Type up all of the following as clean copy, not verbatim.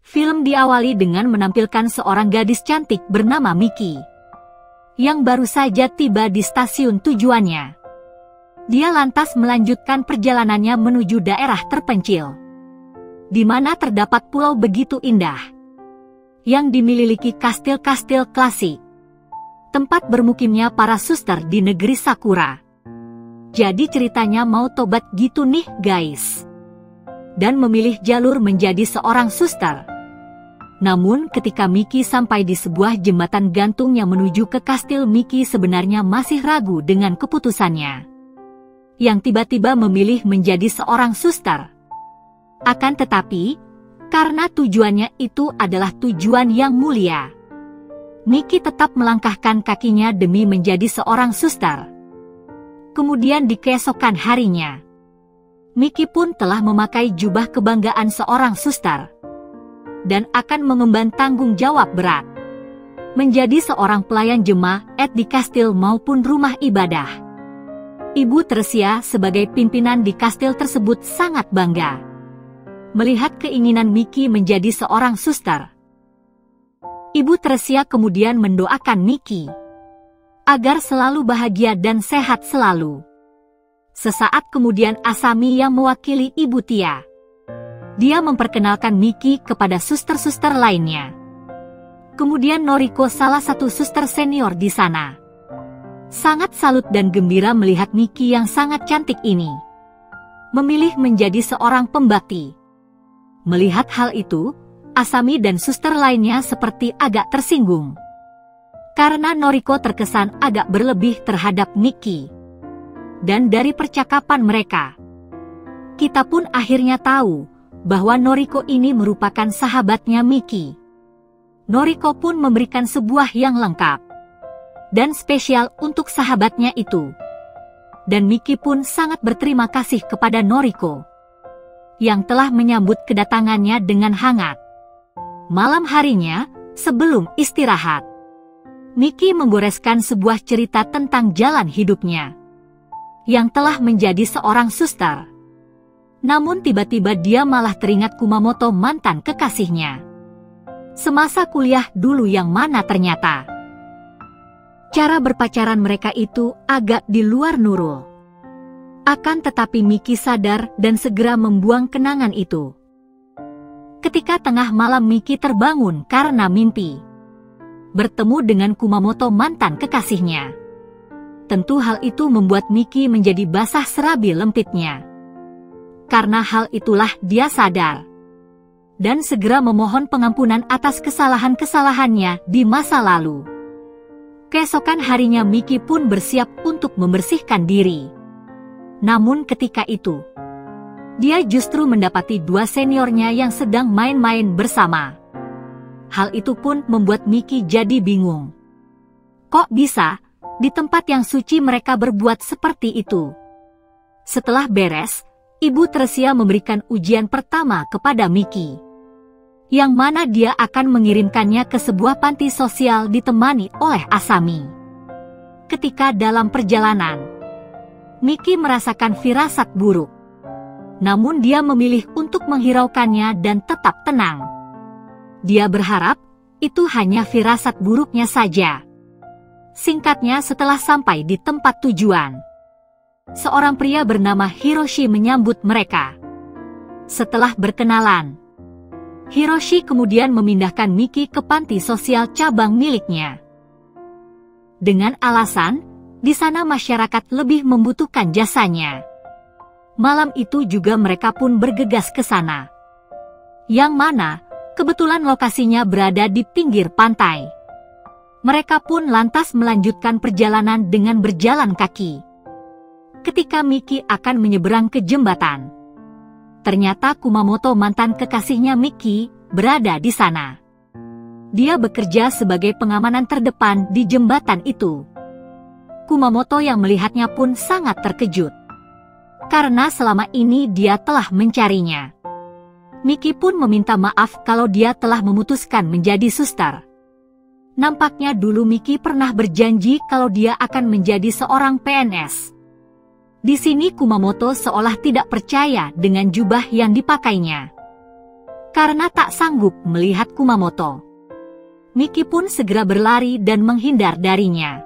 Film diawali dengan menampilkan seorang gadis cantik bernama Miki, yang baru saja tiba di stasiun tujuannya. Dia lantas melanjutkan perjalanannya menuju daerah terpencil, di mana terdapat pulau begitu indah, yang dimiliki kastil-kastil klasik, tempat bermukimnya para suster di negeri Sakura. Jadi ceritanya mau tobat gitu nih guys, dan memilih jalur menjadi seorang suster. Namun ketika Miki sampai di sebuah jembatan gantung yang menuju ke kastil, Miki sebenarnya masih ragu dengan keputusannya, yang tiba-tiba memilih menjadi seorang suster. Akan tetapi, karena tujuannya itu adalah tujuan yang mulia, Miki tetap melangkahkan kakinya demi menjadi seorang suster. Kemudian di keesokan harinya, Miki pun telah memakai jubah kebanggaan seorang suster, dan akan mengemban tanggung jawab berat, menjadi seorang pelayan jemaat di kastil maupun rumah ibadah. Ibu Tersia sebagai pimpinan di kastil tersebut sangat bangga melihat keinginan Miki menjadi seorang suster. Ibu Tersia kemudian mendoakan Miki agar selalu bahagia dan sehat selalu. Sesaat kemudian Asami yang mewakili Ibu Tia. Dia memperkenalkan Miki kepada suster-suster lainnya. Kemudian Noriko, salah satu suster senior di sana, sangat salut dan gembira melihat Miki yang sangat cantik ini memilih menjadi seorang pembakti. Melihat hal itu, Asami dan suster lainnya seperti agak tersinggung, karena Noriko terkesan agak berlebih terhadap Miki. Dan dari percakapan mereka, kita pun akhirnya tahu bahwa Noriko ini merupakan sahabatnya Miki. Noriko pun memberikan sebuah yang lengkap dan spesial untuk sahabatnya itu. Dan Miki pun sangat berterima kasih kepada Noriko yang telah menyambut kedatangannya dengan hangat. Malam harinya, sebelum istirahat, Miki menggoreskan sebuah cerita tentang jalan hidupnya yang telah menjadi seorang suster. Namun tiba-tiba dia malah teringat Kumamoto, mantan kekasihnya semasa kuliah dulu, yang mana ternyata cara berpacaran mereka itu agak di luar Nurul. Akan tetapi Miki sadar dan segera membuang kenangan itu. Ketika tengah malam Miki terbangun karena mimpi bertemu dengan Kumamoto, mantan kekasihnya. Tentu hal itu membuat Miki menjadi basah serabi lempitnya. Karena hal itulah dia sadar dan segera memohon pengampunan atas kesalahan-kesalahannya di masa lalu. Keesokan harinya Miki pun bersiap untuk membersihkan diri. Namun ketika itu, dia justru mendapati dua seniornya yang sedang main-main bersama. Hal itu pun membuat Miki jadi bingung. Kok bisa di tempat yang suci mereka berbuat seperti itu? Setelah beres, Ibu Tersia memberikan ujian pertama kepada Miki, yang mana dia akan mengirimkannya ke sebuah panti sosial ditemani oleh Asami. Ketika dalam perjalanan, Miki merasakan firasat buruk. Namun dia memilih untuk menghiraukannya dan tetap tenang. Dia berharap itu hanya firasat buruknya saja. Singkatnya, setelah sampai di tempat tujuan, seorang pria bernama Hiroshi menyambut mereka. Setelah berkenalan, Hiroshi kemudian memindahkan Miki ke panti sosial cabang miliknya, dengan alasan di sana masyarakat lebih membutuhkan jasanya. Malam itu juga mereka pun bergegas ke sana, yang mana kebetulan lokasinya berada di pinggir pantai. Mereka pun lantas melanjutkan perjalanan dengan berjalan kaki. Ketika Miki akan menyeberang ke jembatan, ternyata Kumamoto, mantan kekasihnya Miki, berada di sana. Dia bekerja sebagai pengamanan terdepan di jembatan itu. Kumamoto yang melihatnya pun sangat terkejut, karena selama ini dia telah mencarinya. Miki pun meminta maaf kalau dia telah memutuskan menjadi suster. Nampaknya dulu Miki pernah berjanji kalau dia akan menjadi seorang PNS. Di sini Kumamoto seolah tidak percaya dengan jubah yang dipakainya, Karena tak sanggup melihat Kumamoto, Miki pun segera berlari dan menghindar darinya.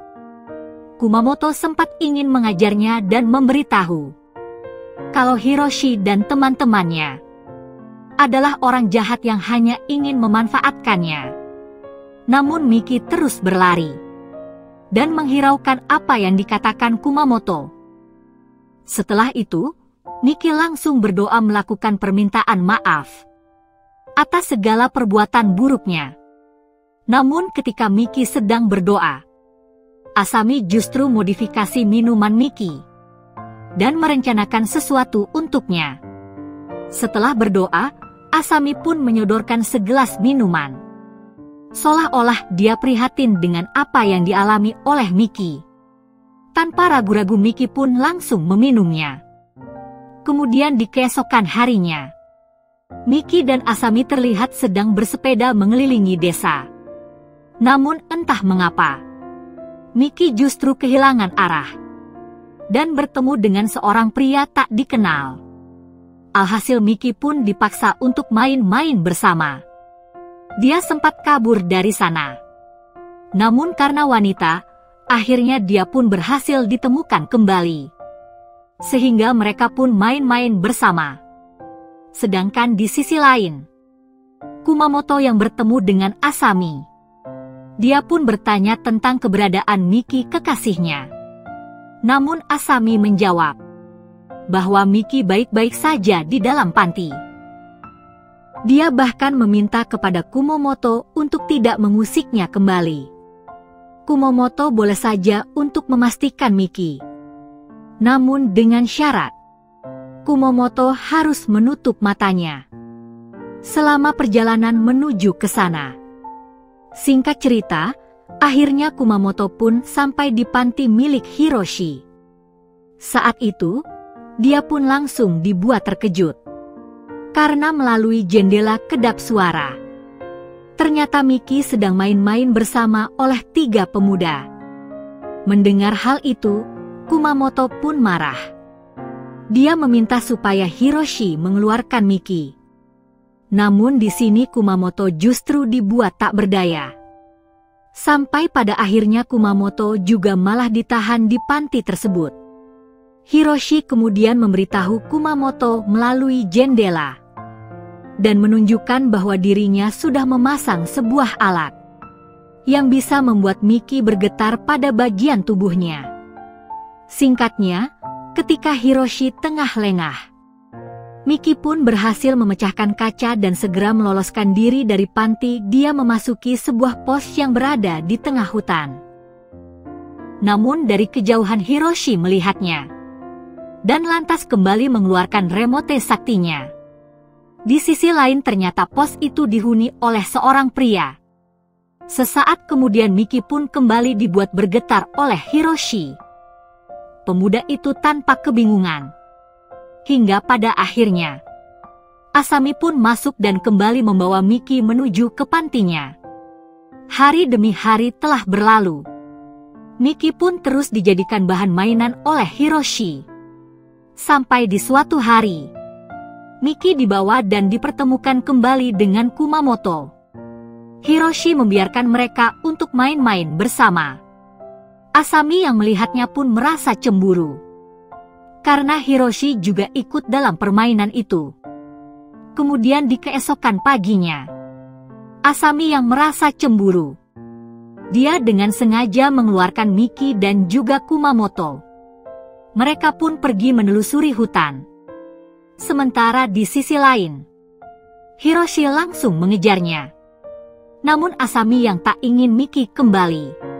Kumamoto sempat ingin mengajarnya dan memberitahu kalau Hiroshi dan teman-temannya adalah orang jahat yang hanya ingin memanfaatkannya. Namun Miki terus berlari dan menghiraukan apa yang dikatakan Kumamoto. Setelah itu, Miki langsung berdoa melakukan permintaan maaf atas segala perbuatan buruknya. Namun ketika Miki sedang berdoa, Asami justru modifikasi minuman Miki dan merencanakan sesuatu untuknya. Setelah berdoa, Asami pun menyodorkan segelas minuman. Seolah-olah dia prihatin dengan apa yang dialami oleh Miki. Tanpa ragu-ragu Miki pun langsung meminumnya. Kemudian di keesokan harinya, Miki dan Asami terlihat sedang bersepeda mengelilingi desa. Namun entah mengapa, Miki justru kehilangan arah dan bertemu dengan seorang pria tak dikenal. Alhasil Miki pun dipaksa untuk main-main bersama. Dia sempat kabur dari sana. Namun karena wanita, akhirnya dia pun berhasil ditemukan kembali. Sehingga mereka pun main-main bersama. Sedangkan di sisi lain, Kumamoto yang bertemu dengan Asami. Dia pun bertanya tentang keberadaan Miki kekasihnya. Namun Asami menjawab bahwa Miki baik-baik saja di dalam panti. Dia bahkan meminta kepada Kumamoto untuk tidak mengusiknya kembali. Kumamoto boleh saja untuk memastikan Miki. Namun dengan syarat, Kumamoto harus menutup matanya selama perjalanan menuju ke sana. Singkat cerita, akhirnya Kumamoto pun sampai di panti milik Hiroshi. Saat itu, dia pun langsung dibuat terkejut. Karena melalui jendela kedap suara, ternyata Miki sedang main-main bersama oleh 3 pemuda. Mendengar hal itu, Kumamoto pun marah. Dia meminta supaya Hiroshi mengeluarkan Miki. Namun di sini Kumamoto justru dibuat tak berdaya. Sampai pada akhirnya Kumamoto juga malah ditahan di panti tersebut. Hiroshi kemudian memberitahu Kumamoto melalui jendela dan menunjukkan bahwa dirinya sudah memasang sebuah alat yang bisa membuat Miki bergetar pada bagian tubuhnya. Singkatnya, ketika Hiroshi tengah lengah, Miki pun berhasil memecahkan kaca dan segera meloloskan diri dari panti. Dia memasuki sebuah pos yang berada di tengah hutan. Namun dari kejauhan Hiroshi melihatnya dan lantas kembali mengeluarkan remote saktinya. Di sisi lain ternyata pos itu dihuni oleh seorang pria. Sesaat kemudian Miki pun kembali dibuat bergetar oleh Hiroshi. Pemuda itu tanpa kebingungan. Hingga pada akhirnya, Asami pun masuk dan kembali membawa Miki menuju ke pantinya. Hari demi hari telah berlalu. Miki pun terus dijadikan bahan mainan oleh Hiroshi. Sampai di suatu hari, Miki dibawa dan dipertemukan kembali dengan Kumamoto. Hiroshi membiarkan mereka untuk main-main bersama. Asami yang melihatnya pun merasa cemburu. Karena Hiroshi juga ikut dalam permainan itu. Kemudian di keesokan paginya, Asami yang merasa cemburu. Dia dengan sengaja mengeluarkan Miki dan juga Kumamoto. Mereka pun pergi menelusuri hutan. Sementara di sisi lain, Hiroshi langsung mengejarnya. Namun Asami yang tak ingin Miki kembali,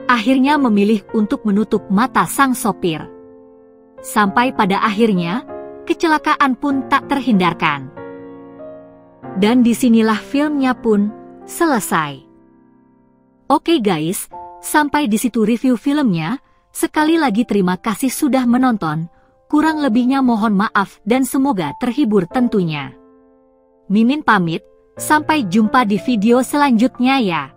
akhirnya memilih untuk menutup mata sang sopir. Sampai pada akhirnya, kecelakaan pun tak terhindarkan. Dan disinilah filmnya pun selesai. Oke guys, sampai di situ review filmnya. Sekali lagi terima kasih sudah menonton. Kurang lebihnya mohon maaf dan semoga terhibur tentunya. Mimin pamit, sampai jumpa di video selanjutnya ya.